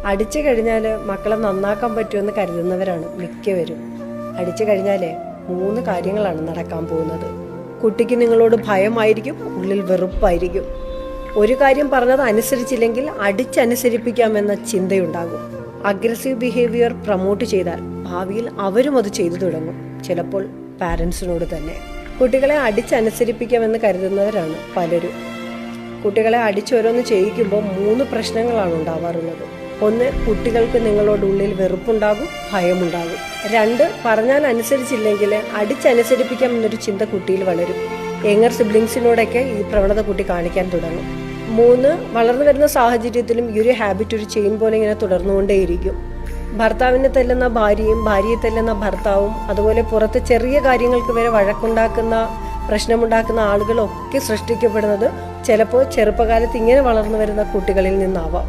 അടിച്ചു കഴിഞ്ഞാൽ മക്കളെ നന്നാക്കാൻ പറ്റുമെന്ന് കരുതുന്നവരാണ് മിക്കവരും. അടിച്ചു കഴിഞ്ഞാൽ 3 കാര്യങ്ങളാണ് നടക്കാൻ പോകുന്നത്. കുട്ടിക്ക് നിങ്ങളോട് ഭയമായിരിക്കും, ഉള്ളിൽ വെറുപ്പായിരിക്കും. ഒരു കാര്യം പറഞ്ഞത് അനുസരിച്ചില്ലെങ്കിൽ അടിച്ചനുസരിപ്പിക്കാമെന്ന ചിന്തയുണ്ടാകും. അഗ്രസീവ് ബിഹേവിയർ പ്രൊമോട്ട് ചെയ്താൽ ഭാവിയിൽ അവരും അത് ചെയ്തു തുടങ്ങും, ചിലപ്പോൾ പാരൻസിനോട് തന്നെ. കുട്ടികളെ അടിച്ചനുസരിപ്പിക്കാമെന്ന് കരുതുന്നവരാണ് പലരും. കുട്ടികളെ അടിച്ചോരോന്ന് ചെയ്യിക്കുമ്പോൾ 3 പ്രശ്നങ്ങളാണ് ഉണ്ടാവാറുള്ളത്. 1, കുട്ടികൾക്ക് നിങ്ങളോടുള്ളിൽ വെറുപ്പുണ്ടാകും, ഭയമുണ്ടാകും. 2, പറഞ്ഞാൽ അനുസരിച്ചില്ലെങ്കിൽ അടിച്ചനുസരിപ്പിക്കാമെന്നൊരു ചിന്ത കുട്ടിയിൽ വളരും. യങ്ങർ സിബ്ലിങ്സിനോടൊക്കെ ഈ പ്രവണത കുട്ടി കാണിക്കാൻ തുടങ്ങും. 3, വളർന്നു വരുന്ന സാഹചര്യത്തിലും ഈ ഒരു ഹാബിറ്റ് ഒരു ചെയിൻ പോലെ ഇങ്ങനെ തുടർന്നുകൊണ്ടേയിരിക്കും. ഭർത്താവിനെ തല്ലുന്ന ഭാര്യയും ഭാര്യയെ തല്ലുന്ന ഭർത്താവും, അതുപോലെ പുറത്ത് ചെറിയ കാര്യങ്ങൾക്ക് വരെ വഴക്കുണ്ടാക്കുന്ന, പ്രശ്നമുണ്ടാക്കുന്ന ആളുകളൊക്കെ സൃഷ്ടിക്കപ്പെടുന്നത് ചിലപ്പോൾ ചെറുപ്പകാലത്ത് ഇങ്ങനെ വളർന്നു വരുന്ന കുട്ടികളിൽ നിന്നാവാം.